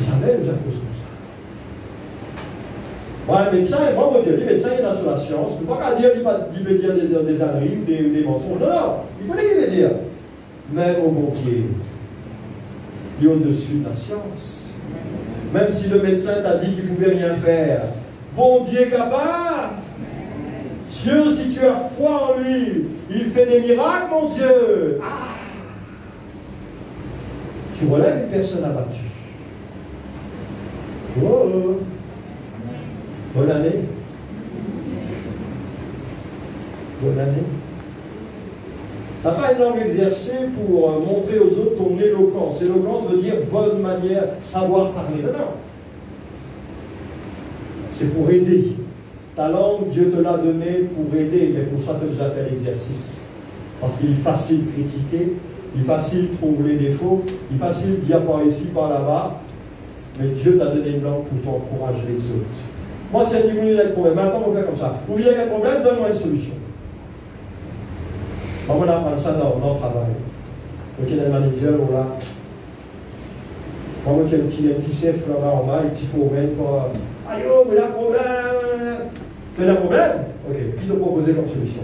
Jamais nous a posé comme ça. Moi, un médecin, moi, mon Dieu, les médecins, il y en a sur la science. Il ne peut pas dire qu'il veut dire des âneries ou des mensonges. Non, non, il connaît ce qu'il veut dire. Mais au bon Dieu, il est au-dessus de la science. Même si le médecin t'a dit qu'il ne pouvait rien faire, bon Dieu est capable. Dieu, si tu as foi en lui, il fait des miracles, mon Dieu. Ah. Tu relèves une personne abattue. Oh. Bonne année. Bonne année. T'as pas une langue exercée pour montrer aux autres ton éloquence. Éloquence veut dire bonne manière, savoir parler. Non, non. C'est pour aider. Ta langue, Dieu te l'a donnée pour aider, mais pour ça, tu as fait l'exercice. Parce qu'il est facile de critiquer, il est facile de trouver les défauts, il est facile de dire par ici, par là-bas, mais Dieu t'a donné une langue pour t'encourager les autres. Moi, c'est une minute avec problème. Maintenant, on fait comme ça. Vous vivez avec un problème, donne-moi une solution. On apprend ça dans le travail. Donc, il y a des managers, on l'a. Moi, il y a un petit chef là, en bas, un petit fourmel pour. Aïe, oh, mais il y a un problème. Il y a un problème? Ok, qui te proposer comme solution?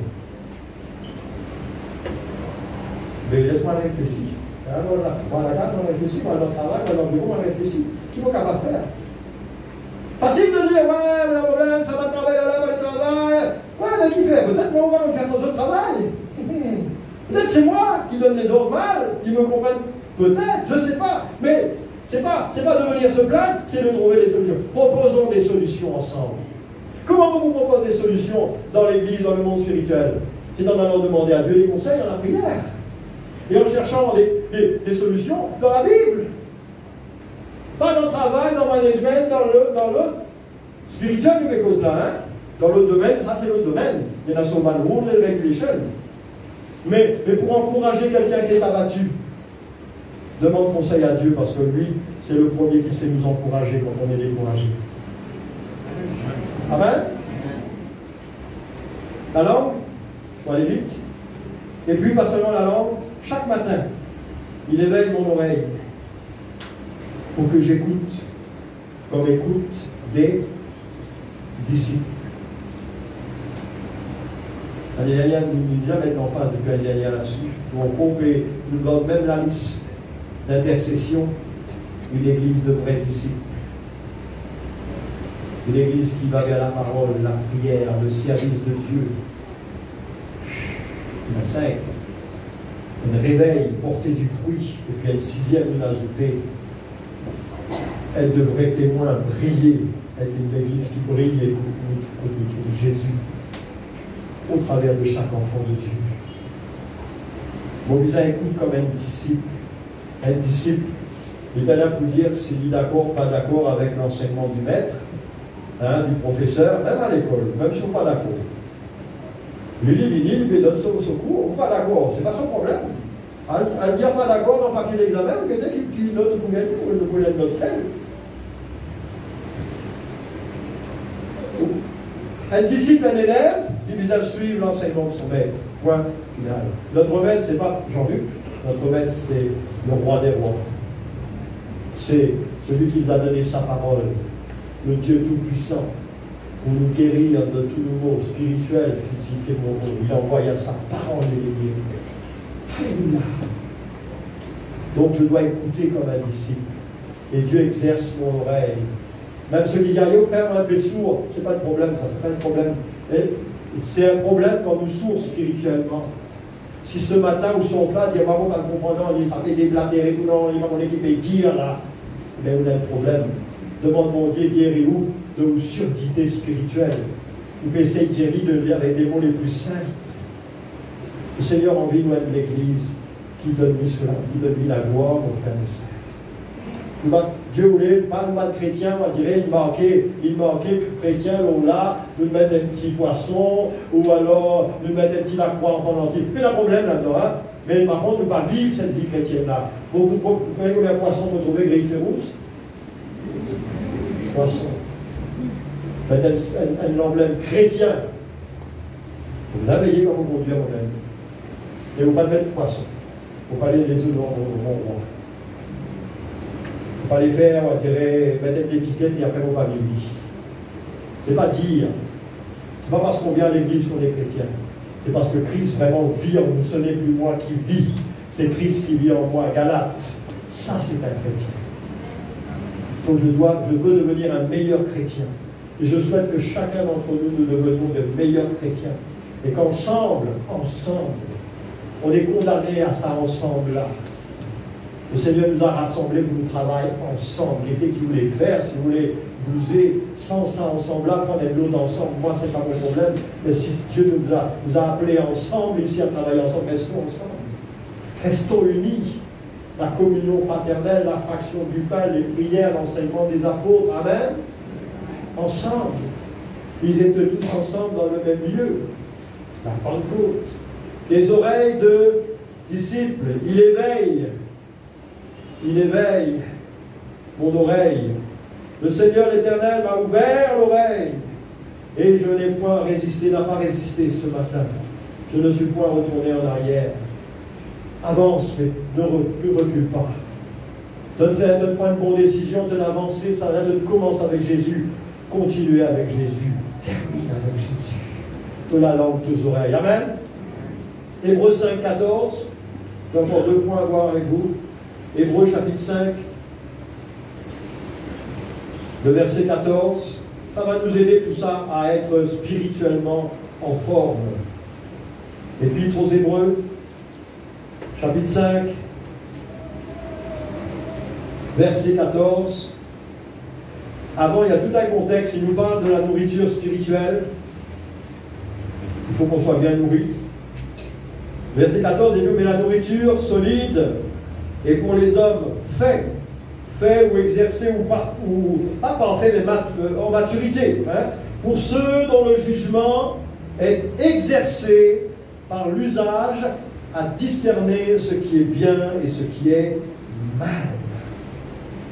Mais laisse-moi réfléchir. Alors, moi, la carte, on réfléchit, moi, dans le travail, moi, dans le bureau, on réfléchit. Qui va capable de faire? Facile de dire, ouais, mais le problème, ça va travailler là, va travailler. Ouais, mais qui fait? Peut-être moi, on va me faire nos autres travail. Peut-être c'est moi qui donne les ordres mal, qui me comprennent. Peut-être, je ne sais pas. Mais c'est pas de venir se plaindre, c'est de trouver des solutions. Proposons des solutions ensemble. Comment on vous propose des solutions dans l'église, dans le monde spirituel? C'est en allant demander à Dieu des conseils dans la prière. Et en cherchant des solutions dans la Bible. Pas dans le travail, dans le management, dans le spirituel, mais cause là. Hein? Dans l'autre domaine, ça c'est l'autre domaine. Il y en a sur Manual Rule et Regulation. Mais pour encourager quelqu'un qui est abattu, demande conseil à Dieu, parce que lui, c'est le premier qui sait nous encourager quand on est découragé. Amen. La langue, on va aller vite. Et puis, pas seulement la langue, chaque matin, il éveille mon oreille pour que j'écoute, comme écoute des disciples. L'année dernière, nous ne jamais été en phase depuis l'année dernière là-dessus. On nous donne même la liste d'intercession d'une église de vrais disciples. Une église qui va vers la parole, la prière, le service de Dieu. Il y en a 5. Un réveil, porter du fruit, et puis une 6e nous l'a ajouté. Elle devrait témoin, briller, être une église qui brille et pour Jésus au travers de chaque enfant de Dieu. Bon, vous écoute comme un disciple. Un disciple, il est là pour dire s'il est d'accord, pas d'accord avec l'enseignement du maître, hein, du professeur, même à l'école, même si on n'est pas d'accord. Lui, il donne son cours, on n'est pas d'accord, c'est pas son problème. Elle dit pas d'accord dans le papier d'examen, ou quelqu'un qui note pour gagner, ou pour être notre frère. Un disciple, un élève, il vise à suivre l'enseignement de son maître. Point final. Notre maître, c'est pas Jean-Luc, notre maître, c'est le roi des rois. C'est celui qui nous a donné sa parole, le Dieu tout-puissant, pour nous guérir de tout nouveau, spirituel, physique et moral. Il envoie sa parole et les guérir. Alléluia. Donc je dois écouter comme un disciple. Et Dieu exerce mon oreille. Même ceux qui disent, yo frère, un peu sourd, c'est pas de problème, ça, c'est pas de problème. C'est un problème quand nous sourds spirituellement. Si ce matin ou son plat dit, maman, pas comprenant, il fait déblatérer, non, il m'a mon équipe et dire là, mais on a un problème. Demande mon Dieu, guéris-nous de nos surdité spirituelle. Vous pouvez essayer de guérir avec des mots les plus simples. Le Seigneur a envie de nous être l'église qui donne lui cela, qui donne lui la gloire, mon frère et sœur. Dieu voulait, pas de chrétien, on dirait, il manquait chrétien, là, nous mettre un petit poisson, ou alors nous mettre un petit lacroix en entier. Il y a un problème là-dedans, hein? Mais par contre, ne pas vivre cette vie chrétienne-là. Vous connaissez combien de poissons vous trouvez gris féroce? Poisson. Peut-être un emblème chrétien. Vous la veillez quand vous conduisez mon ami. Et vous ne pas mettre de poisson. Il ne faut pas aller les œufs dans le rond. Il va les faire, on va tirer, mettre de l'étiquette et après on va vivre. C'est pas dire. C'est pas parce qu'on vient à l'église qu'on est chrétien. C'est parce que Christ vraiment vit en nous. Ce n'est plus moi qui vis, c'est Christ qui vit en moi. Galates. Ça, c'est un chrétien. Donc je veux devenir un meilleur chrétien. Et je souhaite que chacun d'entre nous, nous devenions de meilleurs chrétiens. Et qu'ensemble, on est condamnés à ça ensemble-là. Le Seigneur nous a rassemblés pour nous travailler ensemble. Il était qui voulait faire, si vous voulez bouger sans ça ensemble-là, prendre de l'autre ensemble. Moi, ce n'est pas mon problème. Mais si Dieu nous a appelés ensemble ici à travailler ensemble, restons ensemble. Restons unis. La communion fraternelle, la fraction du pain, les prières, l'enseignement des apôtres. Amen. Ensemble. Ils étaient tous ensemble dans le même lieu. La Pentecôte. Les oreilles de disciples, il éveille mon oreille. Le Seigneur l'Éternel m'a ouvert l'oreille et je n'ai point résisté, n'a pas résisté ce matin. Je ne suis point retourné en arrière. Avance, mais ne recule pas. Donne point de bonne décision, de l'avancer, ça vient de commencer avec Jésus. Continuez avec Jésus. Termine avec Jésus. De la langue aux oreilles. Amen. Hébreux 5, 14. J'ai encore 2 points à voir avec vous. Hébreux chapitre 5, le verset 14. Ça va nous aider tout ça à être spirituellement en forme. Épître aux Hébreux, chapitre 5, verset 14. Avant, il y a tout un contexte. Il nous parle de la nourriture spirituelle. Il faut qu'on soit bien nourri. Verset 14, il dit, mais la nourriture solide est pour les hommes fait ou exercé ou pas parfait, mais en maturité. Hein, pour ceux dont le jugement est exercé par l'usage à discerner ce qui est bien et ce qui est mal.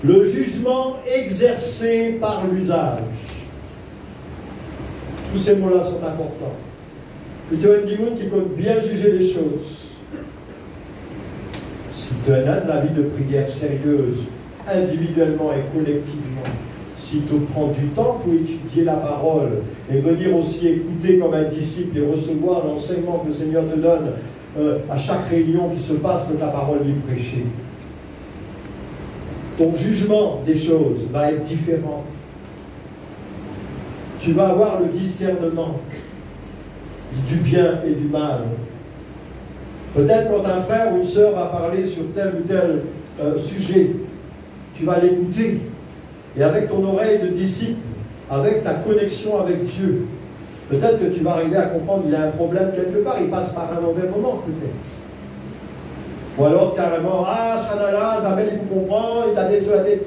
Le jugement exercé par l'usage. Tous ces mots-là sont importants. Plutôt un dimoun qui compte bien juger les choses. Si tu as de la vie de prière sérieuse, individuellement et collectivement, si tu prends du temps pour étudier la parole et venir aussi écouter comme un disciple et recevoir l'enseignement que le Seigneur te donne à chaque réunion qui se passe de ta parole lui prêcher, ton jugement des choses va être différent. Tu vas avoir le discernement du bien et du mal. Peut-être quand un frère ou une sœur va parler sur tel ou tel sujet, tu vas l'écouter. Et avec ton oreille de disciple, avec ta connexion avec Dieu, peut-être que tu vas arriver à comprendre qu'il y a un problème quelque part, il passe par un mauvais moment peut-être. Ou alors carrément, Sanala, Zabel, il vous comprend, il t'a dit sur la tête.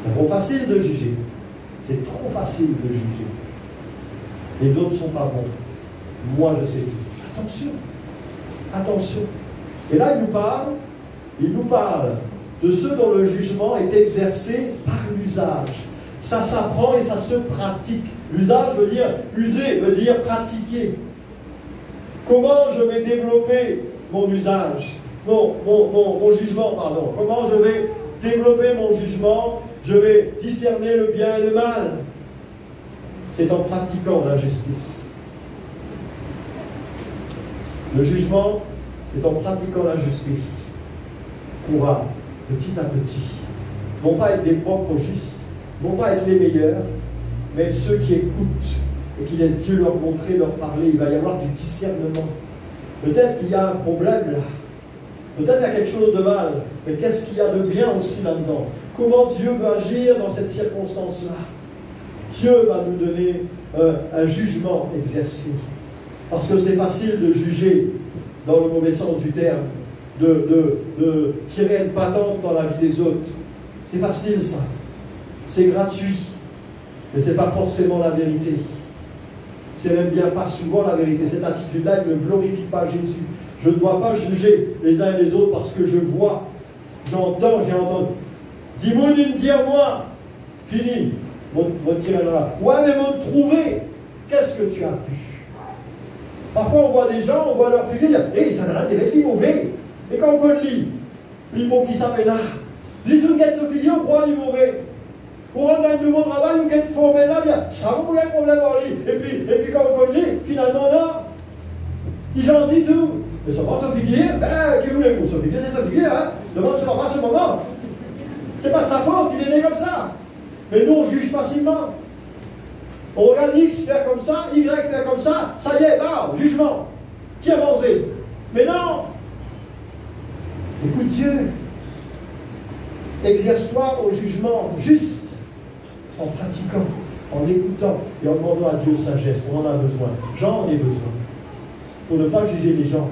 C'est trop facile de juger. C'est trop facile de juger. Les autres ne sont pas bons. Moi, je sais tout. Attention. Attention. Et là, il nous parle de ceux dont le jugement est exercé par l'usage. Ça s'apprend et ça se pratique. L'usage veut dire, user veut dire pratiquer. Comment je vais développer mon usage, mon jugement, pardon. Comment je vais développer mon jugement? Je vais discerner le bien et le mal. C'est en pratiquant la justice. Le jugement, c'est en pratiquant la justice qu'on va, petit à petit, non pas être des propres justes, non pas être les meilleurs, mais être ceux qui écoutent et qui laissent Dieu leur montrer, leur parler. Il va y avoir du discernement. Peut-être qu'il y a un problème là. Peut-être qu'il y a quelque chose de mal. Mais qu'est-ce qu'il y a de bien aussi là-dedans? Comment Dieu veut agir dans cette circonstance-là? Dieu va nous donner un jugement exercé. Parce que c'est facile de juger, dans le mauvais sens du terme, de tirer une patente dans la vie des autres. C'est facile ça. C'est gratuit. Mais ce n'est pas forcément la vérité. C'est même bien pas souvent la vérité. Cette attitude-là, elle ne glorifie pas Jésus. Je ne dois pas juger les uns et les autres parce que je vois, j'entends, j'ai entendu. Dis-moi une dit à moi. Fini. Votre tirage là. Ouais, mais m'ont trouvé. Qu'est-ce que tu as pu? Parfois, on voit des gens, on voit leur figure, dire, hé, ça n'a rien d'être mauvais. Et quand on peut le lire, les mots qui s'appellent là, Si vous êtes Sophie, on croit qu'il mourrait. Pour rendre un nouveau travail, vous êtes formé là, bien, ça va vous un problème en lit. Et puis quand vous connaissez, finalement, là, il est gentil tout. Mais seulement Sophie Guy, ben, qui voulez vous Sophie Guy, c'est Sophie Guy, hein. Demande ce pas ce moment. C'est pas de sa faute, il est né comme ça. Mais nous, on juge facilement. On regarde X faire comme ça, Y faire comme ça y est, bah, jugement. Tiens, avancé. Mais non. Écoute Dieu. Exerce-toi au jugement juste, en pratiquant, en écoutant et en demandant à Dieu sagesse. On en a besoin. J'en ai besoin. Pour ne pas juger les gens.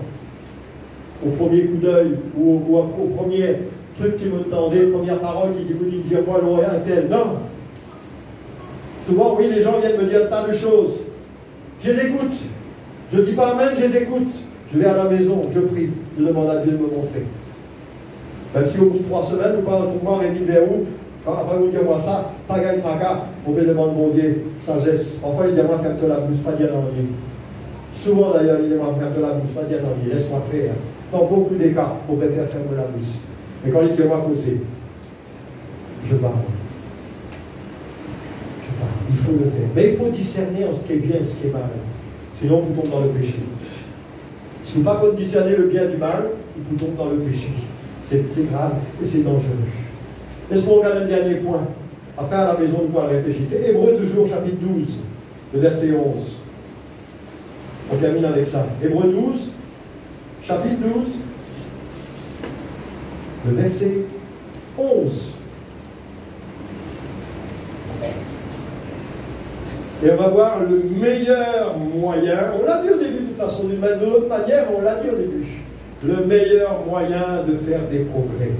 Au premier coup d'œil ou au premier truc qui me tendait, première parole qui dit, vous dites, dire-moi l'oreille un tel. Non. Souvent, oui, les gens viennent me dire tas de choses. Je les écoute. Je ne dis pas amen, je les écoute. Je vais à la maison, je prie, je demande à Dieu de me montrer. Même si au bout de 3 semaines, ou pas trouver réduit vers où, après vous dire moi ça, pas gagne tracas, on me demande mon Dieu, sagesse. Enfin, il dit moi ferme la bouche, pas dire non. Souvent d'ailleurs, il dit moi ferme la bouche, pas dire non, laisse-moi faire. Dans beaucoup des cas, on préfère fermer la bouche. Mais quand il dit moi causer, je parle. Il faut le faire. Mais il faut discerner en ce qui est bien et ce qui est mal. Sinon, vous tombez dans le péché. Si vous ne pouvez pas discerner le bien du mal, vous tombez dans le péché. C'est grave et c'est dangereux. Est-ce qu'on regarde un dernier point? Après, à la maison, vous pouvez réfléchir. Hébreux, toujours, chapitre 12, le verset 11. On termine avec ça. Hébreux 12, chapitre 12, le verset 11. Et on va voir le meilleur moyen, on l'a dit au début de toute façon, de l'autre manière, on l'a dit au début, le meilleur moyen de faire des progrès,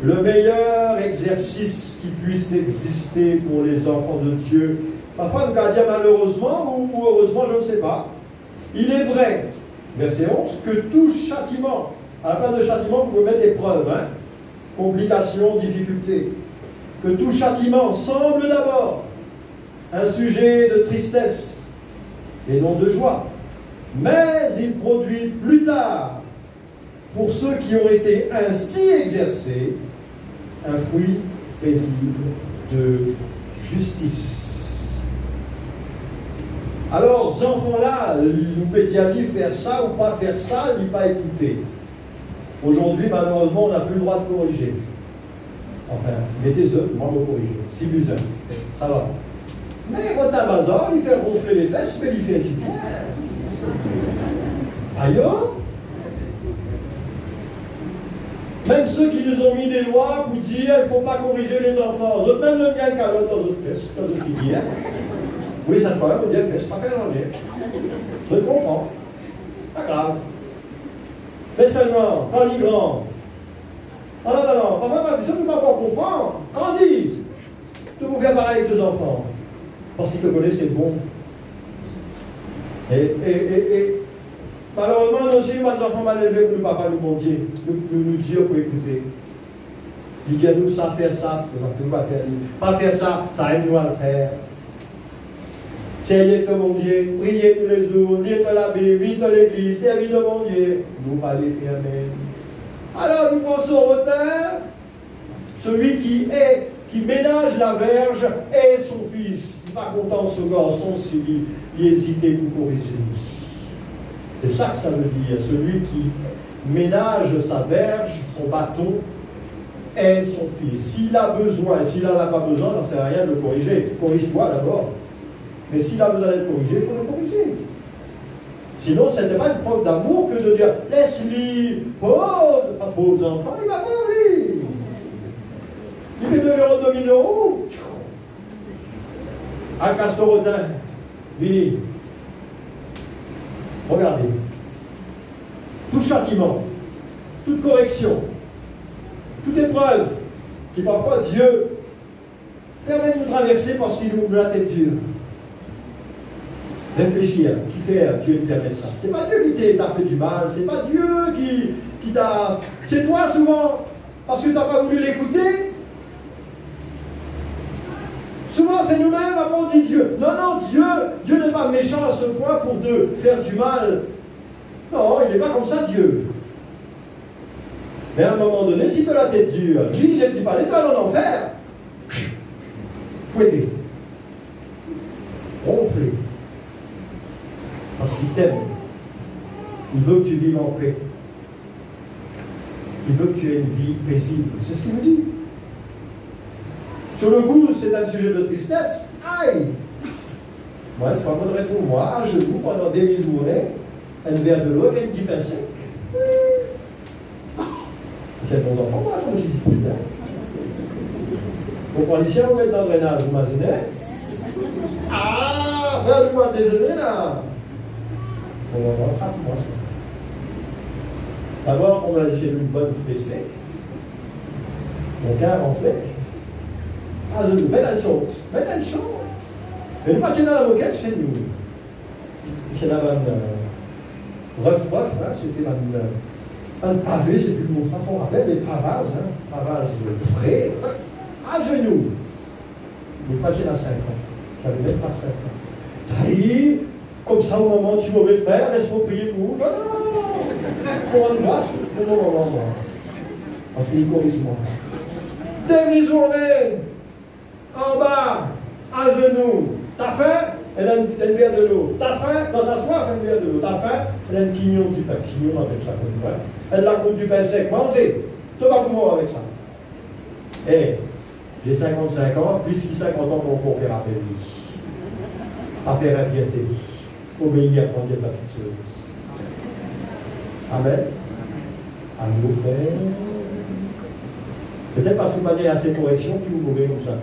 le meilleur exercice qui puisse exister pour les enfants de Dieu. Parfois, on va dire malheureusement ou heureusement, je ne sais pas. Il est vrai, verset 11, que tout châtiment, à la place de châtiment, vous pouvez mettre épreuve, hein, complications, difficultés, que tout châtiment semble d'abord un sujet de tristesse et non de joie. Mais il produit plus tard, pour ceux qui ont été ainsi exercés, un fruit paisible de justice. Alors, ces enfants-là, ils nous fait dire faire ça ou pas faire ça, ils pas écouter. Aujourd'hui, malheureusement, on n'a plus le droit de corriger. Enfin, mettez-eux, moi, me corriger. 6 buts 1. Ça va. Mais quand Amazon, il fait ronfler les fesses, mais il fait du bien. Aïe. Même ceux qui nous ont mis des lois pour dire il ne faut pas corriger les enfants. Eux, même le bien calotte dans d'autres fesses, dans d'autres filières. Oui, ça te va, on dit fesses, pas faire l'année. Je comprends. Pas grave. Mais seulement, quand il est grand. En attendant, papa, si tu ne vas pas comprendre, grandis. Tu vous faire pareil avec tes enfants. Parce qu'ils te connaissent, c'est bon. Et malheureusement, nous aussi, nous, enfants mal élevés, pour le papa nous mondier, nous dire pour écouter. Il dit à nous, ça, faire ça, nous va faire. Pas faire ça, ça aide nous à le faire. Seigneur de mon Dieu, priez tous les jours, lire de la Bible, vite de l'église, servir de mon Dieu, nous va les faire même. Alors, il prend son retard, celui qui ménage la verge est son fils. Il n'est pas content ce garçon s'il hésitait pour corriger. C'est ça que ça veut dire. Celui qui ménage sa verge, son bâton, est son fils. S'il a besoin, s'il n'en a pas besoin, ça ne sert à rien de le corriger. Corrige-toi d'abord. Mais s'il a besoin d'être corrigé, il faut le corriger. Sinon, ce n'était pas une preuve d'amour que de dire laisse-lui, pauvre, pas pauvre enfant, il va pas lui. Il fait 2 000 €. À Castorotin, Vini. Regardez. Tout châtiment, toute correction, toute épreuve, qui parfois Dieu permet de nous traverser parce qu'il nous ouvre la tête dure. Réfléchir, qui fait Dieu nous permet ça. C'est pas Dieu qui t'a fait du mal, c'est pas Dieu qui t'a. C'est toi souvent, parce que tu n'as pas voulu l'écouter. Souvent, c'est nous-mêmes, après on dit Dieu. Non, Dieu n'est pas méchant à ce point pour te faire du mal. Non, il n'est pas comme ça, Dieu. Mais à un moment donné, si tu as la tête dure, lui, il ne dit pas, tu vas en enfer. Fouetter. Ronfler. Parce qu'il t'aime. Il veut que tu vives en paix. Il veut que tu aies une vie paisible. C'est ce qu'il me dit. Sur le coup, c'est un sujet de tristesse. Aïe! Moi, une fois qu'on retrouve moi, à genoux, pendant des journées, un verre de l'eau et une petite pain sec. C'est mon enfant, moi, comme je dis plus bien. Vous prenez ici, on met dans le drainage, vous imaginez? Ah, frère du mois de désolé, là. On va voir, moi, ça. D'abord, on va aller chez lui une bonne fessée. Mon cœur en flèche. Ah, je nous mets une chose. Mets une chose. Mais nous partons dans la moquette chez nous. Chez la vanne ref, hein, c'était un pavé, c'est plus le mot qu'on rappelle, les pavases, hein, pavases frais, à genoux. Nous partons à 5 ans. J'avais même pas 5 ans. Aïe, comme ça, au moment où tu mauvais frère, laisse-moi prier pour vous. Pour une grâce, pour mon moment, moi. Parce qu'il corrige moi. Demi-journée, en bas, à genoux. T'as faim? Elle a une verre de l'eau. T'as faim? Quand t'as soif, elle a une verre de l'eau. T'as faim? Elle a une quignon du pain. Quignon, on appelle ça comme du pain. Elle a du pain sec. Mangez. Tu vas comment avec ça? Eh, j'ai 55 ans, plus de 50 ans pour encore faire appel. À faire la piété. Obéir à prendre ta petite service. Amen. Amour, frère. Peut-être parce que vous m'avez assez de correction, puis vous mourrez comme ça.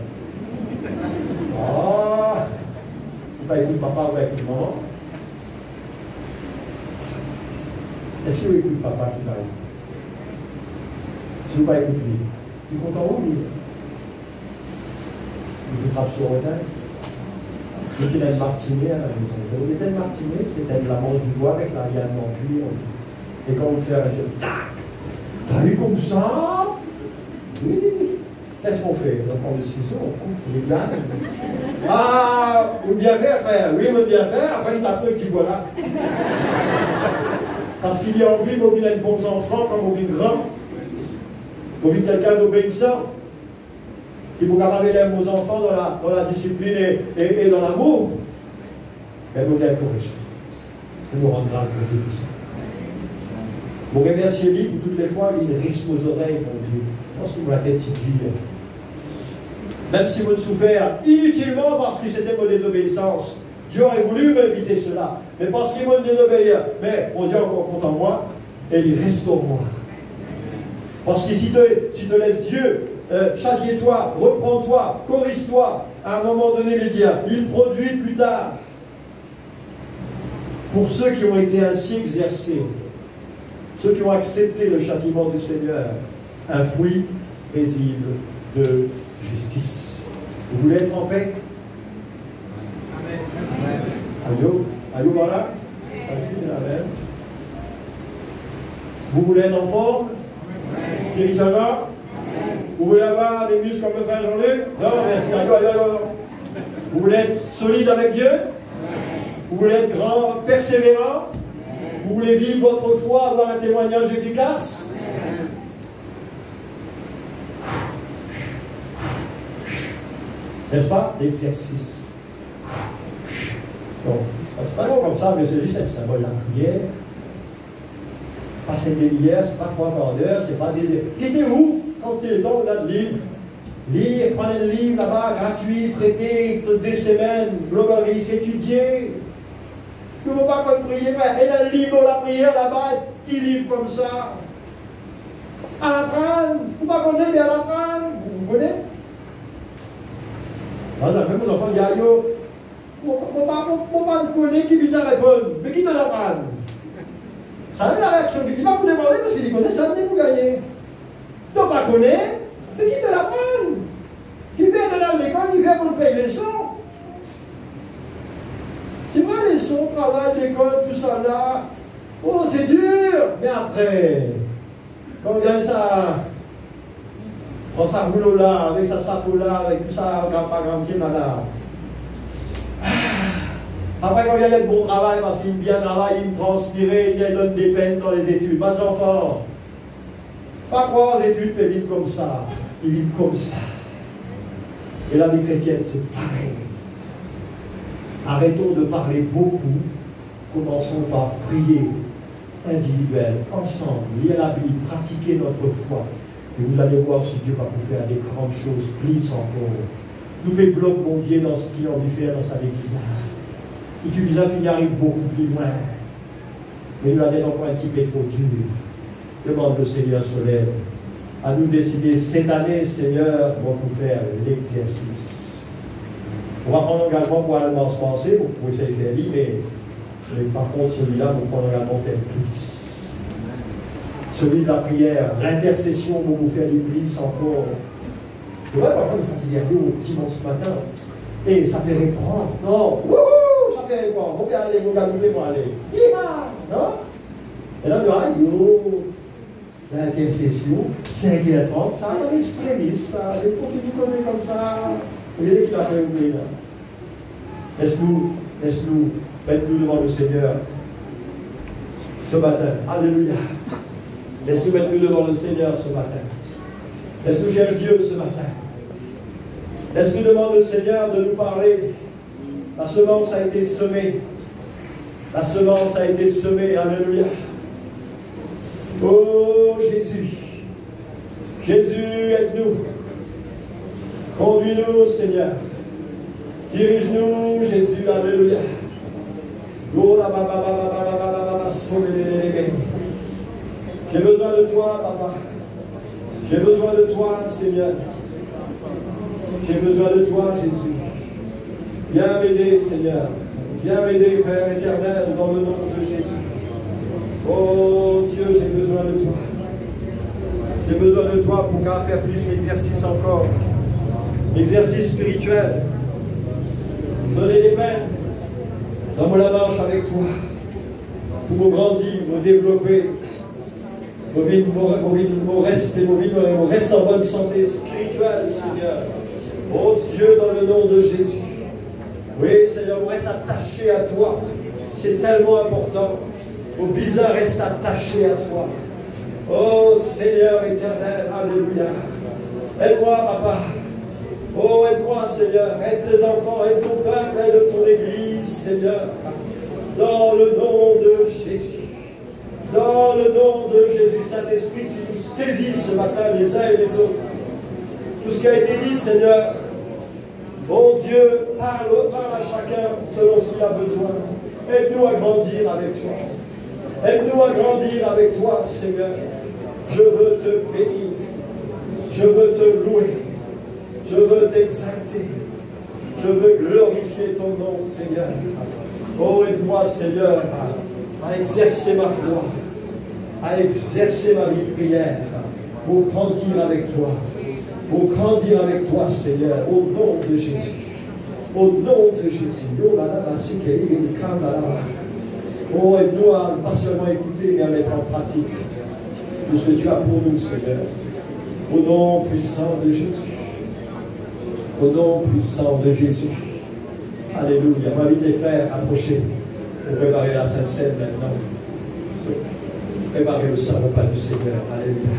Ah! Vous ne écoutez papa ou écoutez maman? Est-ce que vous écoutez papa qui parle? Si vous ne écoutez lui, il est content où lui? Il vous frappe sur le terre. Il était un martinet à la maison. Il était un martinet, c'était de la montre du bois avec la liane en cuir. Et quand vous faites un jeu, tac! T'as vu comme ça? Oui! Qu'est-ce qu'on fait? On prend le ciseau, on coupe les glanes. Ah! Vous bien faire, frère? Oui, vous bien faire. Après, il t'apprend que tu vois là. Parce qu'il y a envie, il a de bons enfants, comme il grand. Il y a quelqu'un d'obéissant. Qui vous garder vos enfants dans la discipline et dans l'amour. Mais vous avez corrigé. Ça nous rendra compte de tout ça. Vous remerciez lui pour toutes les fois, il risque vos oreilles, mon Dieu. Je pense que vous l'avez dit. Même si vous ne souffrez inutilement parce que c'était mon désobéissance. Dieu aurait voulu m'éviter cela. Mais parce qu'il m'a désobéi. Mais mon Dieu encore compte en moi et il restaure moi. Parce que si tu te laisses Dieu, châtie-toi, reprends-toi, corrige-toi, à un moment donné, il produit plus tard. Pour ceux qui ont été ainsi exercés, ceux qui ont accepté le châtiment du Seigneur, un fruit paisible de justice. Vous voulez être en paix? Amen. Allô? Allô, voilà? Merci, Amen. Vous voulez être en forme? Spirituellement? Vous voulez avoir des muscles comme le frère Jean-Luc? Non, merci. Allô. Vous voulez être solide avec Dieu? Vous voulez être grand, persévérant? Vous voulez vivre votre foi, avoir un témoignage efficace? N'est-ce pas? L'exercice. Donc, c'est pas long comme ça, mais c'est juste un symbole de la prière. Passer des milliers, c'est pas 3 quarts d'heure, c'est pas des heures. Quittez-vous quand il est temps de lire. Lire, prenez le livre là-bas, gratuit, prêté, des semaines, globalise, étudier. Nous ne pouvons pas comme prier, mais il y a un livre de la prière là-bas, un petit livre comme ça. À l'apprendre, vous ne connaissez pas, mais à l'apprendre, vous connaissez? Moi, j'ai fait mon enfant, il y a yo, je ne pas connaître qui vient répondre, mais qui me l'apprend? Ça a la réaction, mais qui va vous demander parce qu'il connaît, ça venez vous gagner. Tu ne pas connaître, mais qui te l'apprend? Qui fait de l'école, qui fait pour payer les sons? Tu vois les sons, travail, l'école, tout ça là. Oh, c'est dur! Mais après, quand vient ça, prend sa boulot là, avec sa sapo là, avec tout ça, grand-pied là. Après, quand il y a le bon travail, parce qu'il bien travaille, il transpire, il donne des peines dans les études. Pas d'enfants. Pas croire aux études, mais vivre comme ça. Ils vivent comme ça. Et la vie chrétienne, c'est pareil. Arrêtons de parler beaucoup. Commençons par prier individuel, ensemble, lire la Bible, pratiquer notre foi. Et vous allez voir si Dieu va vous faire des grandes choses, plus encore. Nous développons mon Dieu dans ce qu'il a envie de faire dans sa église. Et tu nous as fini arrive beaucoup plus loin. Mais nous avons encore un petit peu trop dur. Demande le Seigneur se lève. À nous décider cette année, Seigneur, on va vous faire l'exercice. On va prendre un engagement pour aller dans ce pensée, pour essayer de faire vivre, mais par contre, celui-là, on prend un engagement faire plus. Celui de la prière, l'intercession pour vous faire du plus encore. Je vois parfois nous fatiguer au dimanche matin. Et ça fait reprendre. Non, wouhou, ça fait reprendre. On va aller, on va aller. Non? Et là, yo, l'intercession, 5h30, ça, un extrémiste, ça, des continues comme ça. Vous voyez qu'il a fait ouvrir là. Laisse-nous mettre-nous devant le Seigneur ce matin. Alléluia. Laisse-nous mettre-nous devant le Seigneur ce matin. Laisse-nous chercher Dieu ce matin. Laisse-nous demander au Seigneur de nous parler. La semence a été semée. La semence a été semée. Alléluia. Oh Jésus. Jésus, aide-nous. Conduis-nous, Seigneur. Dirige-nous, Jésus. Alléluia. J'ai besoin de toi, Papa. J'ai besoin de toi, Seigneur. J'ai besoin de toi, Jésus. Viens m'aider, Seigneur. Viens m'aider, Père éternel, dans le nom de Jésus. Oh Dieu, j'ai besoin de toi. J'ai besoin de toi pour qu'à faire plus d'exercice encore. L'exercice spirituel. Donner les mains. Dans la marche avec toi. Pour me grandir, me développer. Mon reste en bonne santé spirituelle, Seigneur. Oh Dieu, dans le nom de Jésus. Oui, Seigneur, on reste attaché à toi. C'est tellement important. Mon bizarre reste attaché à toi. Oh Seigneur éternel, alléluia. Aide-moi, Papa. Oh, aide-moi, Seigneur. Aide tes enfants, aide ton peuple, aide ton église, Seigneur. Dans le nom de Jésus. Dans le nom de Jésus, Saint-Esprit, qui nous saisit ce matin les uns et les autres. Tout ce qui a été dit, Seigneur, bon Dieu, parle à chacun selon ce qu'il a besoin. Aide-nous à grandir avec toi. Aide-nous à grandir avec toi, Seigneur. Je veux te bénir. Je veux te louer. Je veux t'exalter. Je veux glorifier ton nom, Seigneur. Oh, aide-moi, Seigneur, à exercer ma foi, à exercer ma vie de prière, pour grandir avec toi. Pour grandir avec toi, Seigneur, au nom de Jésus. Au nom de Jésus. Oh, aide-nous à ne pas seulement écouter, mais à mettre en pratique tout ce que tu as pour nous, Seigneur. Au nom puissant de Jésus. Au nom puissant de Jésus. Alléluia. J'invite les frères à approcher pour préparer la Sainte Seine maintenant. Préparer le saint repas du Seigneur. Alléluia.